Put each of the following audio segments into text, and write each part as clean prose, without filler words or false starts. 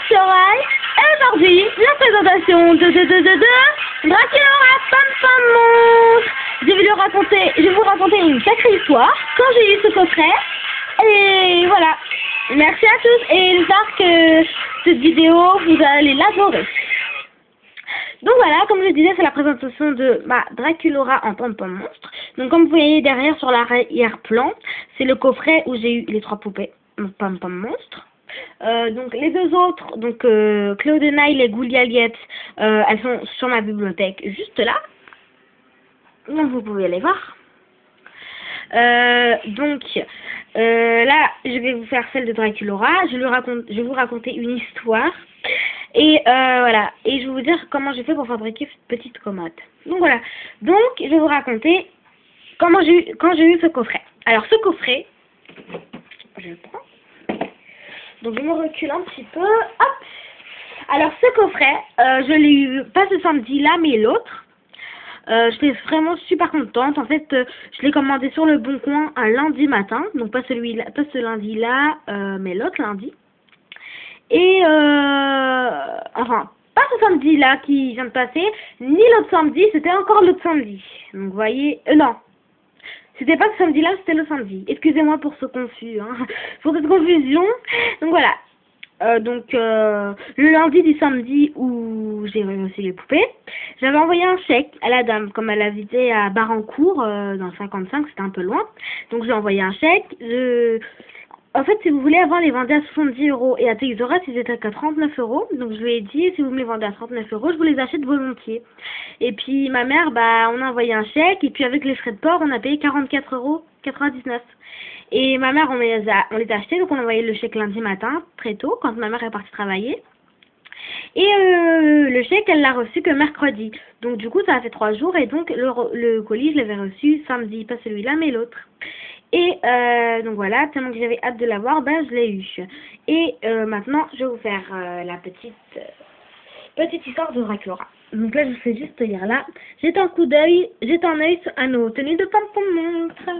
Sorail et aujourd'hui la présentation de Draculaura Pom Pom Monstre. Je vais vous raconter une sacrée histoire quand j'ai eu ce coffret. Et voilà, merci à tous et j'espère que cette vidéo vous allez l'adorer. Donc voilà, comme je disais, c'est la présentation de ma Draculaura en Pom Pom Monstre. Donc comme vous voyez derrière sur l'arrière-plan, c'est le coffret où j'ai eu les 3 poupées Pom Pom Monstre. Donc les 2 autres, donc Claudenile et Goulialiette, elles sont sur ma bibliothèque juste là. Donc vous pouvez les voir. Là, je vais vous faire celle de Draculaura. Je vais vous raconter une histoire. Et voilà. Et je vais vous dire comment j'ai fait pour fabriquer cette petite commode. Donc voilà. Donc je vais vous raconter quand j'ai eu ce coffret. Alors ce coffret, je le prends. Donc je me recule un petit peu. Hop. Alors ce coffret, je l'ai eu pas ce samedi là, mais l'autre. J'étais vraiment super contente. En fait, je l'ai commandé sur le Bon Coin un lundi matin. Donc pas ce lundi-là, mais l'autre lundi. Et enfin, pas ce samedi-là qui vient de passer, ni l'autre samedi, c'était encore l'autre samedi. Donc vous voyez, non. C'était pas ce samedi-là, c'était le samedi. Excusez-moi pour ce confus, hein, pour cette confusion. Donc voilà. Le lundi du samedi où j'ai reçu les poupées, j'avais envoyé un chèque à la dame, comme elle habitait à Barancourt, dans le 55, c'était un peu loin. Donc j'ai envoyé un chèque. En fait, si vous voulez, avant, les vendait à 70 € et à Texoras, ils étaient qu'à 39 €. Donc je lui ai dit, si vous me les vendez à 39 €, je vous les achète volontiers. Et puis ma mère, on a envoyé un chèque et puis avec les frais de port, on a payé 44,99 €. Et ma mère, on les a achetés, donc on a envoyé le chèque lundi matin, très tôt, quand ma mère est partie travailler. Et le chèque, elle l'a reçu que mercredi. Donc du coup, ça a fait 3 jours et donc le colis, je l'avais reçu samedi, pas celui-là, mais l'autre. Et donc voilà, tellement que j'avais hâte de l'avoir, je l'ai eu. Et maintenant, je vais vous faire la petite histoire de Draculaura. Donc là, je vous fais juste lire là. Jette un œil à nos tenues de Pom Pom Monstre.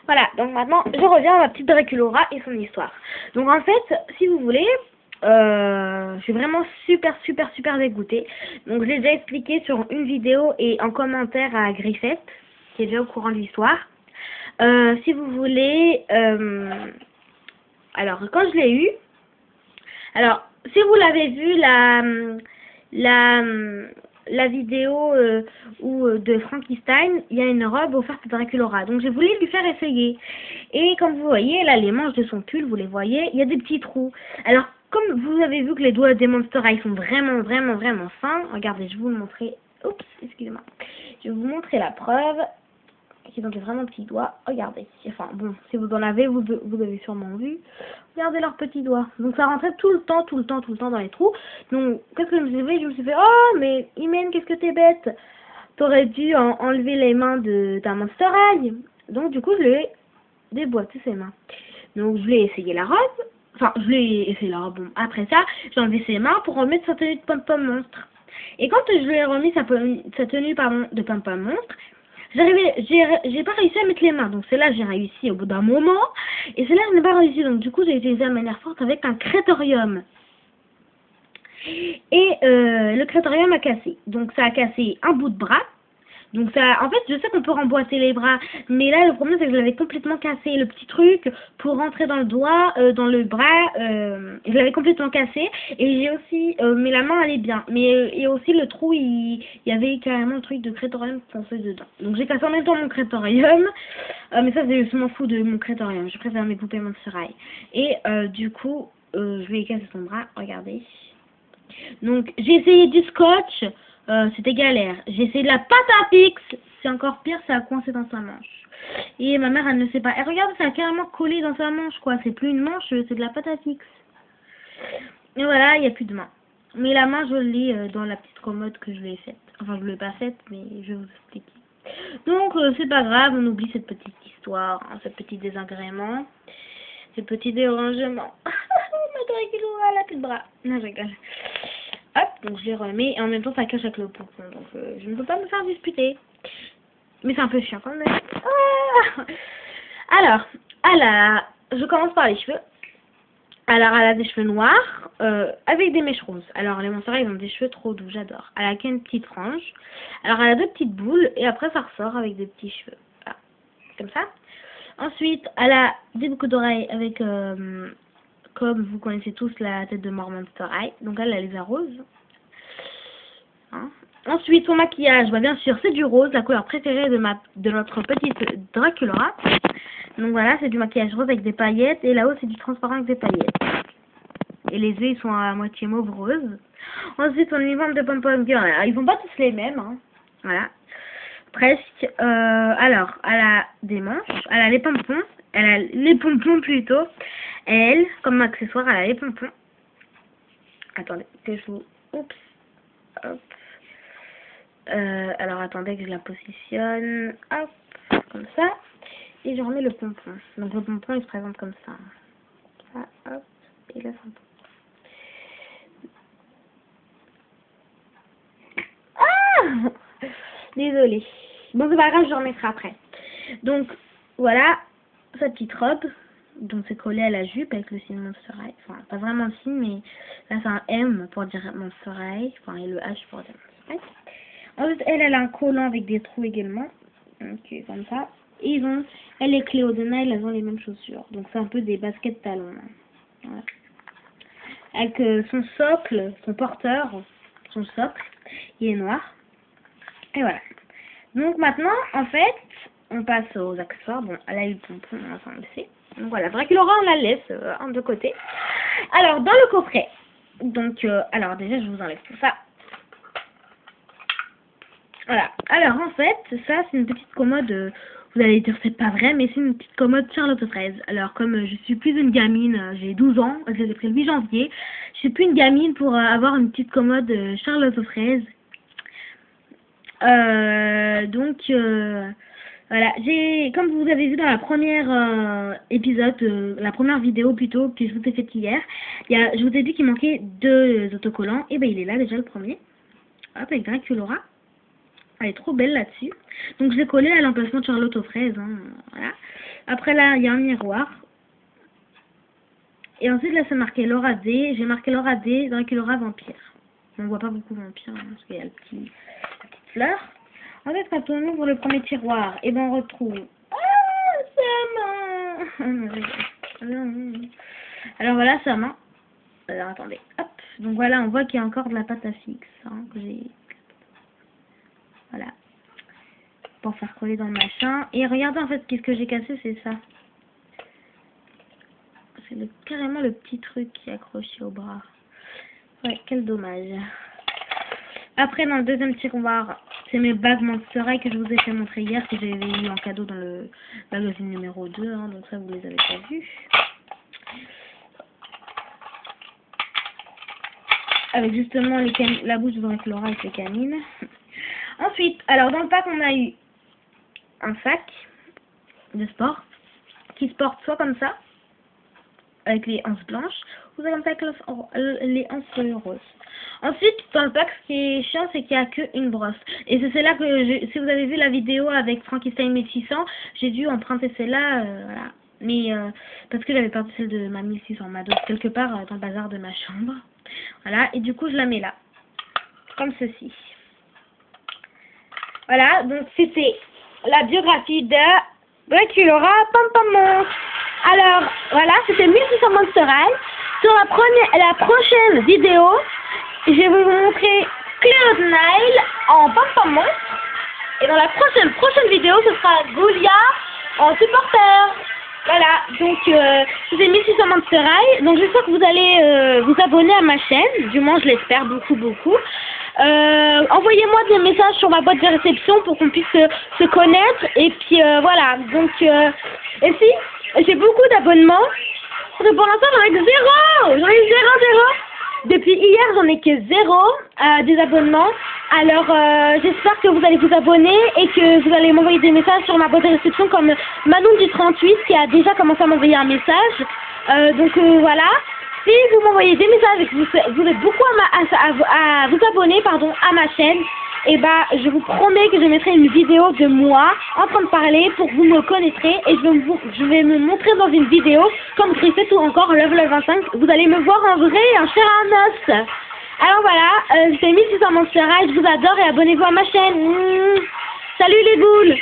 Voilà, donc maintenant, je reviens à ma petite Draculaura et son histoire. Donc en fait, si vous voulez, je suis vraiment super dégoûtée. Donc je l'ai déjà expliqué sur une vidéo et en commentaire à Griffette, qui est déjà au courant de l'histoire. Si vous voulez, alors quand je l'ai eu, alors si vous l'avez vu la vidéo de Frankenstein, il y a une robe offerte à Draculaura. Donc j'ai voulu lui faire essayer. Et comme vous voyez, là les manches de son pull, vous les voyez, il y a des petits trous. Alors comme vous avez vu que les doigts des Monster High sont vraiment fins, regardez, je vais vous le montrer. Oups, excusez-moi. Je vais vous montrer la preuve. Qui ont des vraiment petits doigts. Regardez. Enfin bon, si vous en avez, vous avez sûrement vu. Regardez leurs petits doigts. Donc ça rentrait tout le temps dans les trous. Donc qu'est-ce que je me suis fait, oh mais Imen, qu'est-ce que t'es bête. T'aurais dû enlever les mains de ta Monster High. Donc du coup je lui ai déboîté ses mains. Donc je lui ai essayé la robe. Enfin je lui ai essayé la robe. Bon, après ça, j'ai enlevé ses mains pour remettre sa tenue de Pom Pom Monstre. Et quand je lui ai remis sa tenue de Pom Pom Monstre, j'ai pas réussi à mettre les mains, donc c'est là j'ai réussi au bout d'un moment, et c'est là je n'ai pas réussi, donc du coup j'ai utilisé la manière forte avec un crétorium. Et le crétorium a cassé, donc ça a cassé un bout de bras. Donc ça, en fait, je sais qu'on peut remboîter les bras, mais là le problème c'est que je l'avais complètement cassé. Le petit truc pour rentrer dans le doigt, dans le bras, je l'avais complètement cassé. Et j'ai aussi, mais la main allait bien. Mais il y a aussi le trou, il y avait carrément le truc de crétorium foncé dedans. Donc j'ai cassé en même temps mon crétorium, mais ça je m'en fous de mon crétorium. Je préfère mes poupées Monster High. Et du coup, je lui ai cassé son bras. Regardez. Donc j'ai essayé du scotch. C'était galère. J'ai essayé de la pâte à pix. C'est encore pire, ça a coincé dans sa manche. Et ma mère, elle ne sait pas. Elle regarde, ça a carrément collé dans sa manche, quoi. C'est plus une manche, c'est de la pâte à pix. Et voilà, il n'y a plus de main. Mais la main, je l'ai dans la petite commode que je lui ai faite. Enfin, je ne l'ai pas faite, mais je vais vous expliquer. Donc, c'est pas grave, on oublie cette petite histoire, hein, ce petit désagrément, ce petit dérangement. Ma Draculaura, elle a plus de bras. Non, je rigole. Hop, donc je les remets et en même temps ça cache avec le poupon, donc je ne peux pas me faire disputer. Mais c'est un peu chiant quand même. Ah, alors, je commence par les cheveux. Alors, elle a des cheveux noirs avec des mèches roses. Alors, les Montserrat, ils ont des cheveux trop doux, j'adore. Elle a qu'une petite frange. Alors, elle a 2 petites boules et après, ça ressort avec des petits cheveux. Voilà. Comme ça. Ensuite, elle a des boucles d'oreilles avec, comme vous connaissez tous, la tête de Mort Monster High. Donc, elle les a roses. Hein. Ensuite, son maquillage, bah, bien sûr, c'est du rose, la couleur préférée de notre petite Draculaura. Donc voilà, c'est du maquillage rose avec des paillettes. Et là-haut, c'est du transparent avec des paillettes. Et les yeux, ils sont à moitié mauve rose. Ensuite, on y va de pom-pom girl. Alors, ils sont pas tous les mêmes. Hein. Voilà. Presque. Alors, elle a des manches. Elle a les pompons. Elle a les pompons plutôt. Et elle, comme accessoire, elle a les pompons. Attendez, que je vous... Oups. Hop. Alors, attendez que je la positionne. Hop. Comme ça. Et je remets le pompon. Donc, le pompon, il se présente comme ça. Ça, hop. Et là, c'est un peu... Ah! Désolée. Bon, c'est pas grave, je remettrai après. Donc, voilà sa petite robe. Donc, c'est collé à la jupe avec le signe Monster High. Enfin, pas vraiment le signe, mais là, c'est un M pour dire Monster High. Enfin, et le H pour dire Monster High. Ensuite, elle a un collant avec des trous également. Ok, comme ça. Et elle est Cléo de Nile, elles ont les mêmes chaussures. Donc, c'est un peu des baskets talons. Voilà. Avec son socle, son porteur, son socle, il est noir. Et voilà. Donc maintenant, en fait, on passe aux accessoires. Bon, elle a eu le pompon, enfin, on le sait. Donc voilà, Draculaura, on la laisse de côté. Alors, dans le coffret. Donc, alors déjà, je vous enlève tout ça. Voilà. Alors, en fait, ça, c'est une petite commode... vous allez dire, c'est pas vrai, mais c'est une petite commode Charlotte aux fraises. Alors, comme je suis plus une gamine, j'ai 12 ans, je l'ai pris le 8 janvier, je suis plus une gamine pour avoir une petite commode Charlotte aux fraises. Donc, voilà, comme vous avez vu dans la première épisode, la première vidéo plutôt, que je vous ai faite hier, je vous ai dit qu'il manquait 2 autocollants, et ben il est là déjà le premier, hop, avec Draculaura. Elle est trop belle là-dessus. Donc, je l'ai collé à l'emplacement de Charlotte aux fraises. Hein. Voilà. Après, là, il y a un miroir. Et ensuite, là, c'est marqué Laura D. J'ai marqué Laura D, Draculaura vampire. On ne voit pas beaucoup vampire, hein, parce qu'il y a la petite fleur. En fait, quand on ouvre le premier tiroir, et ben on retrouve... Ah, sa main. Alors, voilà, sa main. Alors, attendez. Hop. Donc, voilà, on voit qu'il y a encore de la pâte à fixe. Hein, que j'ai... Voilà. Pour faire coller dans le machin. Et regardez, en fait, qu'est-ce que j'ai cassé, c'est ça. C'est carrément le petit truc qui est accroché au bras. Ouais, quel dommage. Après, dans le deuxième tiroir, c'est mes bagues Monster High que je vous ai fait montrer hier, que j'avais eu en cadeau dans le magazine numéro 2. Hein, donc ça, vous les avez pas vus. Avec justement la bouche de Draculaura avec les canines. Ensuite, alors dans le pack, on a eu un sac de sport qui se porte soit comme ça, avec les anses blanches, ou soit comme ça avec les anses roses. Ensuite, dans le pack, ce qui est chiant, c'est qu'il n'y a qu'une brosse. Et c'est celle-là que, si vous avez vu la vidéo avec Frankenstein 1600, j'ai dû emprunter celle-là, voilà. Mais, parce que j'avais perdu celle de ma 1600, ma dose quelque part dans le bazar de ma chambre. Voilà, et du coup, je la mets là. Comme ceci. Voilà, donc c'était la biographie de Draculaura Pampamon. Alors, voilà, c'était 1600 Monster High. Sur la prochaine vidéo, je vais vous montrer Cléo de Nile en Pampamon. Et dans la prochaine vidéo, ce sera Goulia en supporter. Voilà, donc c'était 1600 Monster High. Donc j'espère que vous allez vous abonner à ma chaîne. Du moins, je l'espère beaucoup. Envoyez-moi des messages sur ma boîte de réception pour qu'on puisse se connaître. Et puis voilà, donc et si j'ai beaucoup d'abonnements, parce que pour l'instant j'en ai que 0. J'en ai 0. Depuis hier j'en ai que 0 des abonnements. Alors j'espère que vous allez vous abonner et que vous allez m'envoyer des messages sur ma boîte de réception, comme Manon du 38 qui a déjà commencé à m'envoyer un message. Donc voilà. Si vous m'envoyez des messages et que vous êtes beaucoup à vous abonner à ma chaîne, et bah je vous promets que je mettrai une vidéo de moi en train de parler pour que vous me connaîtrez et je vais me montrer dans une vidéo comme Griffith ou encore Love 25. Vous allez me voir en vrai, en chair et en os. Alors voilà, c'est Miss Monstera et je vous adore et abonnez-vous à ma chaîne. Salut les boules!